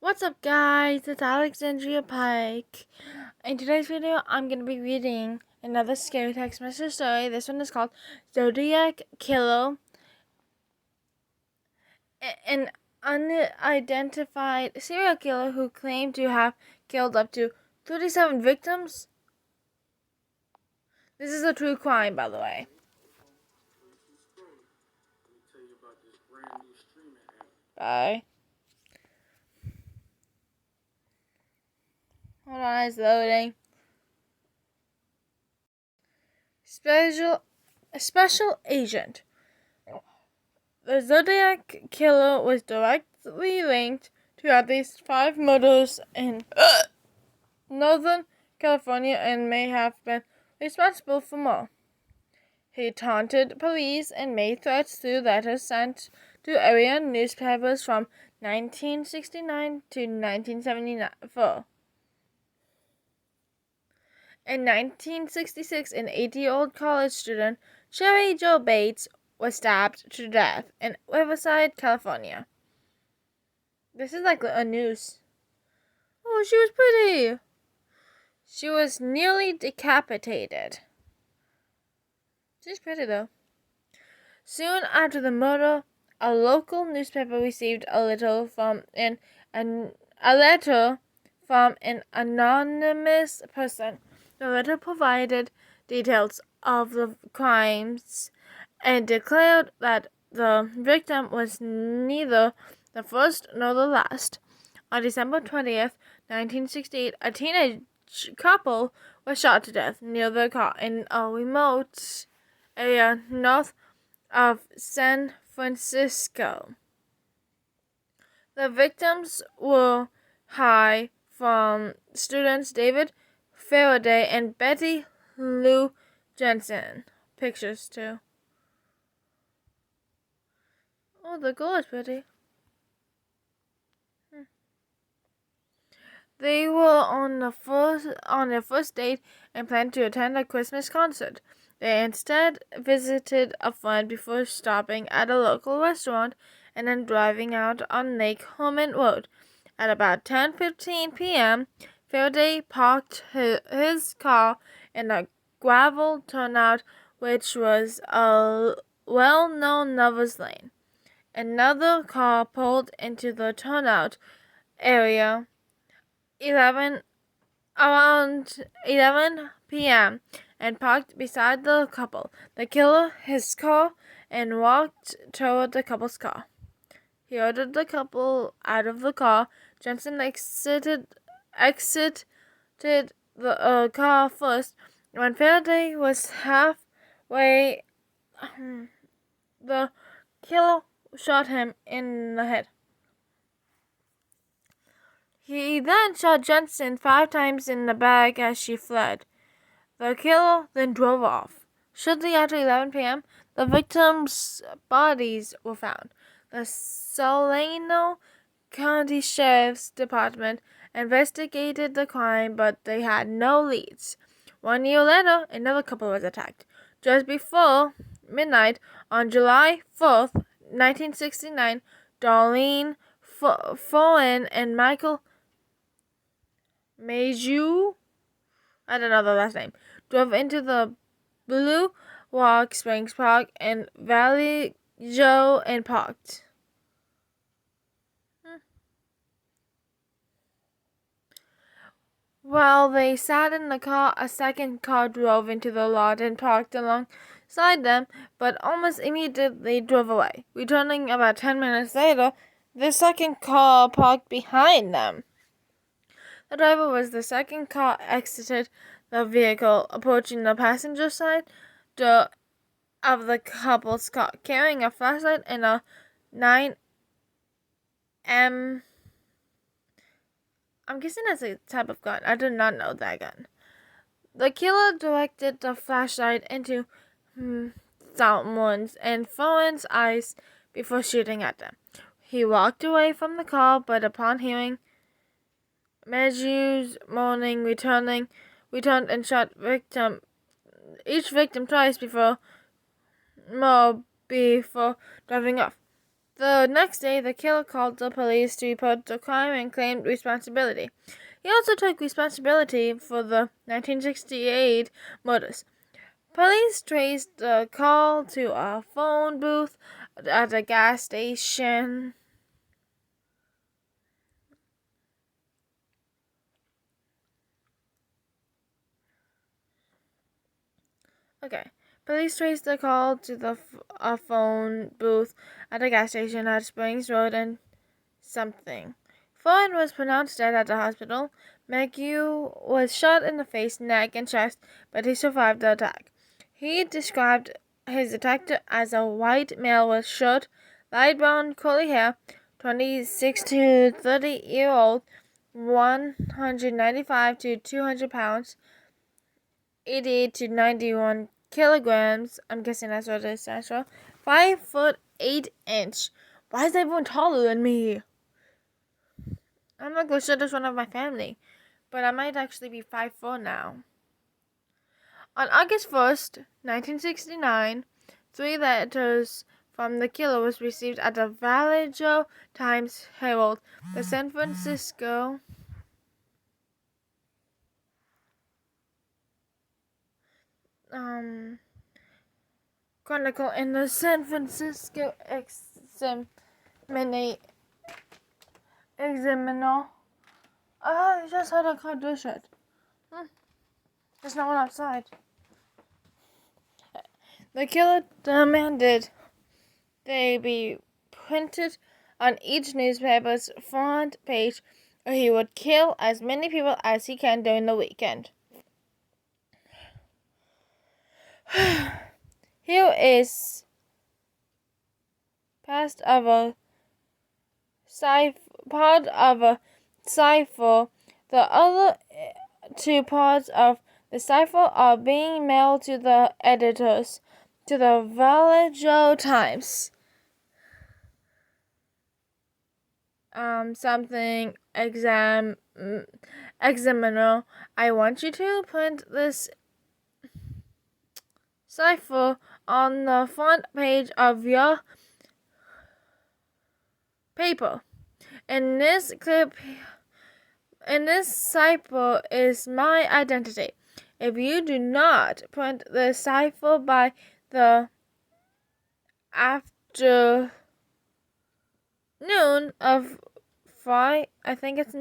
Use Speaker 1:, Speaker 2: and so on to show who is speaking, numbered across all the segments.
Speaker 1: What's up, guys? It's Alexandria Pike. In today's video, I'm going to be reading another scary text message story. This one is called Zodiac Killer. An unidentified serial killer who claimed to have killed up to 37 victims. This is a true crime, by the way. Bye. Hold on, it's loading. Special agent. The Zodiac killer was directly linked to at least 5 murders in Northern California and may have been responsible for more. He taunted police and made threats through letters sent to area newspapers from 1969 to 1974. In 1966, an 80-year-old college student, Sherry Jo Bates, was stabbed to death in Riverside, California. This is like a news. Oh, she was pretty. She was nearly decapitated. She's pretty, though. Soon after the murder, a local newspaper received a letter from an anonymous person. The letter provided details of the crimes and declared that the victim was neither the first nor the last. On December 20th, 1968, a teenage couple was shot to death near their car in a remote area north of San Francisco. The victims were High from students David Faraday and Betty Lou Jensen. Pictures too. Oh, the girl is pretty. They were on their first date and planned to attend a Christmas concert. They instead visited a friend before stopping at a local restaurant and then driving out on Lake Herman Road. At about 10:15 p.m., Faraday parked his car in a gravel turnout, which was a well-known lover's lane. Another car pulled into the turnout area around 11 p.m. and parked beside the couple. The killer his car and walked toward the couple's car. He ordered the couple out of the car. Jensen exited the car first. When Faraday was halfway, the killer shot him in the head. He then shot Jensen 5 times in the back as she fled. The killer then drove off. Shortly after 11 p.m., the victims' bodies were found. The Solano County Sheriff's Department investigated the crime, but they had no leads. 1 year later, another couple was attacked. Just before midnight on July 4th, 1969, Darlene Foran and Michael Mayhew, I don't know the last name, drove into the Blue Rock Springs Park in Valley Joe and parked. While they sat in the car, a second car drove into the lot and parked alongside them, but almost immediately drove away. Returning about 10 minutes later, the second car parked behind them. The driver was the second car exited the vehicle, approaching the passenger side door of the couple's car, carrying a flashlight and a 9mm. I'm guessing that's a type of gun. I do not know that gun. The killer directed the flashlight into someone's and Foran's eyes before shooting at them. He walked away from the car, but upon hearing Mayhew's moaning, returned and shot each victim twice before driving off. The next day, the killer called the police to report the crime and claimed responsibility. He also took responsibility for the 1968 murders. Police traced the call to a phone booth at a gas station. Police traced the call to a phone booth at a gas station at Springs Road and something. Floyd was pronounced dead at the hospital. McHugh was shot in the face, neck, and chest, but he survived the attack. He described his attacker as a white male with short, light brown, curly hair, 26 to 30-year-old, 195 to 200 pounds, 88 to 91 kilograms. I'm guessing that's what it stands for. 5'8". Why is everyone taller than me? I'm not going to show this one of my family, but I might actually be 5'4" now. On August 1st, 1969, 3 letters from the killer was received at the Vallejo Times-Herald, the San Francisco Chronicle, and the San Francisco Examiner. I just had a car do shit. There's no one outside. The killer demanded they be printed on each newspaper's front page, or he would kill as many people as he can during the weekend. Here is part of a cipher. The other 2 parts of the cipher are being mailed to the editors, to the Vallejo Times. Examiner. I want you to print this cipher on the front page of your paper. In this cipher is my identity. If you do not print the cipher by the afternoon of I think it's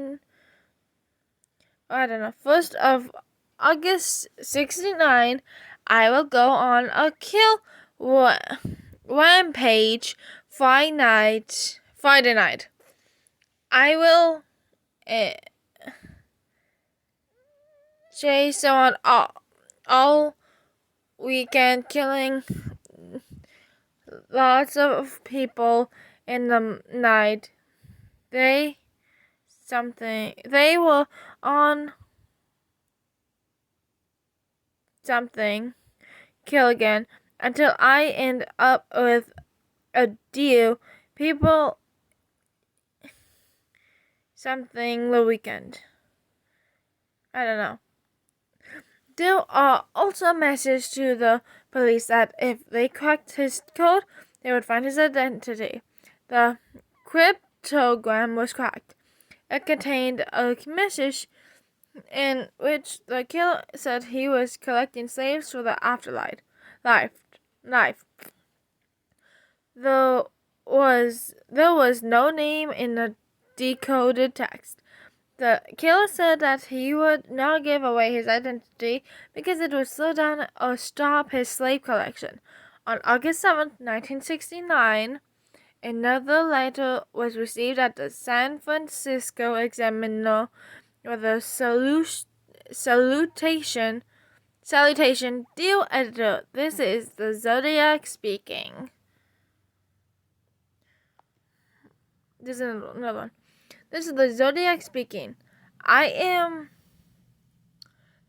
Speaker 1: 1st of August 69, I will go on a kill rampage Friday night. I will chase on all weekend, killing lots of people in the night. They were on something. Kill again until I end up with a deal. People something the weekend. I don't know. There are also messages to the police that if they cracked his code, they would find his identity. The cryptogram was cracked. It contained a message in which the killer said he was collecting slaves for the afterlife. There was no name in the decoded text. The killer said that he would not give away his identity because it would slow down or stop his slave collection. On August 7th, 1969, another letter was received at the San Francisco Examiner with a salutation. Dear editor, this is the Zodiac speaking. This is another one. This is the Zodiac speaking. I am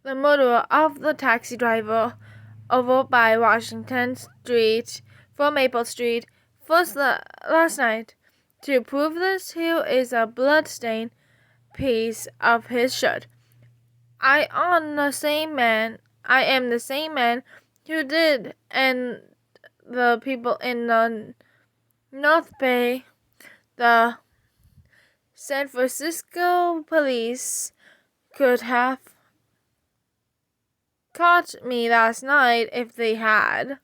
Speaker 1: the murderer of the taxi driver over by Washington Street from Maple Street last night. To prove this, here is a blood-stained piece of his shirt. I am the same man who did, and the people in the North Bay The San Francisco police could have caught me last night if they had.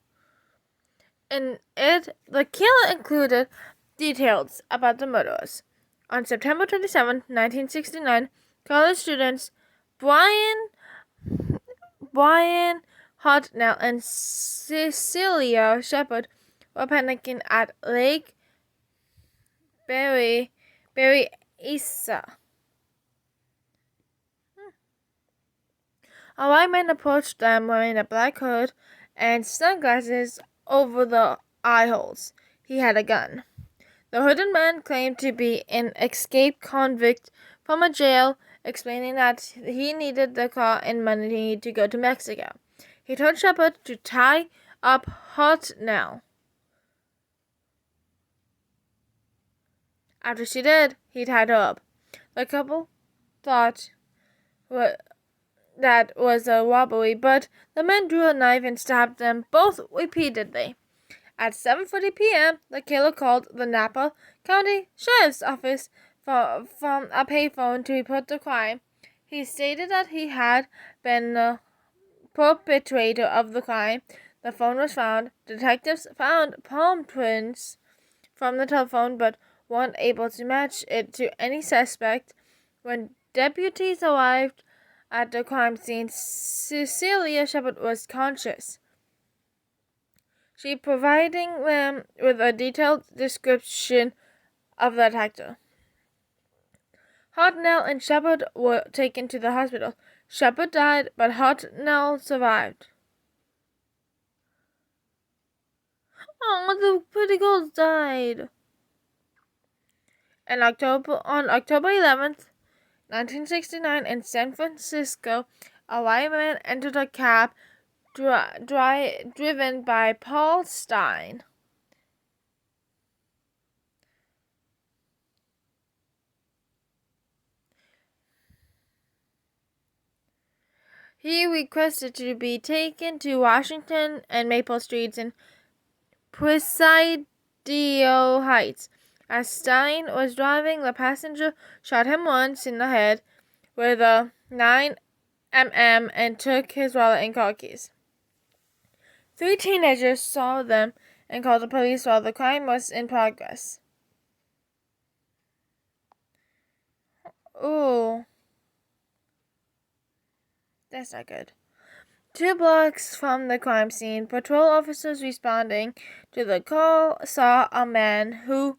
Speaker 1: In it, the killer included details about the murders. On September 27, 1969, college students Brian Hartnell and Cecilia Shepard were panicking at Lake Berryessa. A white man approached them wearing a black hood and sunglasses over the eye holes. He had a gun. The hooded man claimed to be an escaped convict from a jail, explaining that he needed the car and money to go to Mexico. He told Shepard to tie up Hartnell. After she did, he tied her up. The couple thought that was a robbery, but the man drew a knife and stabbed them both repeatedly. At 7:40 p.m., the killer called the Napa County Sheriff's Office from a payphone to report the crime. He stated that he had been the perpetrator of the crime. The phone was found. Detectives found palm prints from the telephone, but weren't able to match it to any suspect. When deputies arrived at the crime scene, Cecilia Shepard was conscious. She providing them with a detailed description of the attacker. Hartnell and Shepard were taken to the hospital. Shepard died, but Hartnell survived. Oh, the pretty girls died. On October 11th, 1969, in San Francisco, a white man entered a cab driven by Paul Stein. He requested to be taken to Washington and Maple Streets in Presidio Heights. As Stein was driving, the passenger shot him once in the head with a 9mm and took his wallet and car keys. 3 teenagers saw them and called the police while the crime was in progress. Ooh. That's not good. 2 blocks from the crime scene, patrol officers responding to the call saw a man who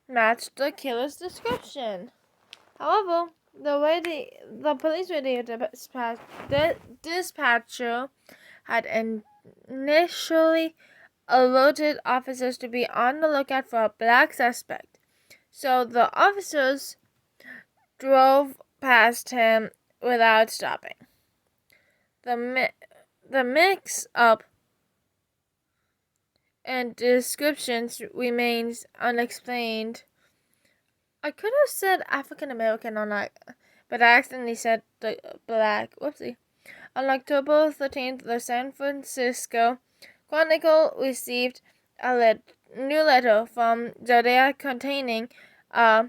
Speaker 1: matched the killer's description. However, the police radio dispatcher had initially alerted officers to be on the lookout for a black suspect, so the officers drove past him without stopping. The mix-up and descriptions remains unexplained. I could have said African American but I accidentally said the black. Whoopsie. On October 13th, the San Francisco Chronicle received a new letter from Zodiac containing a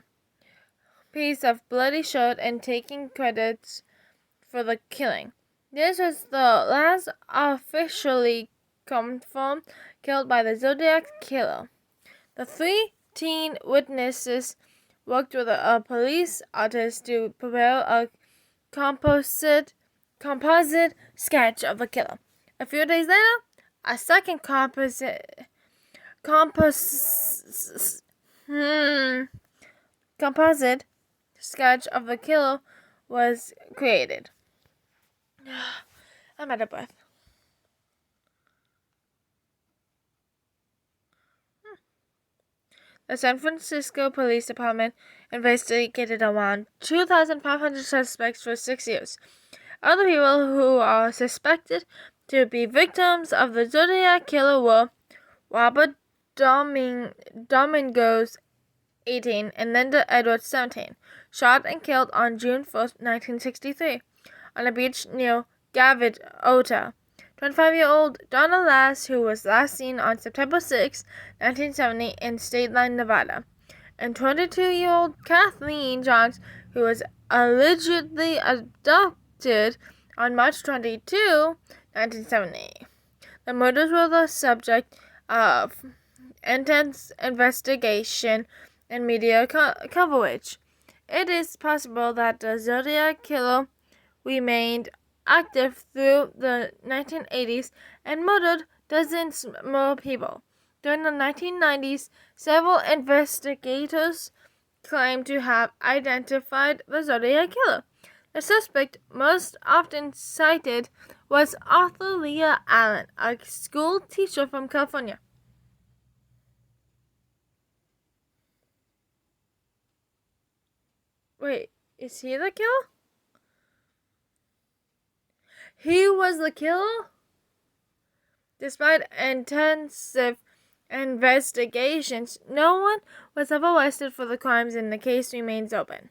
Speaker 1: piece of bloody shirt and taking credits for the killing. This was the last officially confirmed killed by the Zodiac killer. The 3 teen witnesses worked with a police artist to prepare a composite sketch of the killer. A few days later, a second composite sketch of the killer was created. I'm out of breath. The San Francisco Police Department investigated around 2,500 suspects for 6 years. Other people who are suspected to be victims of the Zodiac killer were Robert Domingos, 18, and Linda Edwards, 17, shot and killed on June 1st, 1963, on a beach near Gavitt, Utah. 25-year-old Donna Lass, who was last seen on September 6, 1970, in State Line, Nevada. and 22-year-old Kathleen Johns, who was allegedly abducted on March 22, 1970. The murders were the subject of intense investigation and media coverage. It is possible that the Zodiac killer remained active through the 1980s and murdered dozens more people. During the 1990s, several investigators claimed to have identified the Zodiac killer. The suspect most often cited was Arthur Leah Allen, a school teacher from California. Wait, is he the killer? He was the killer? Despite intensive investigations, no one was ever arrested for the crimes and the case remains open.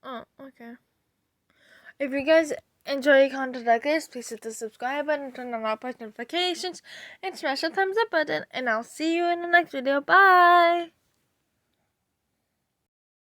Speaker 1: Oh, okay. If you guys enjoy content like this, please hit the subscribe button, turn on all post notifications, and smash the thumbs up button, and I'll see you in the next video. Bye!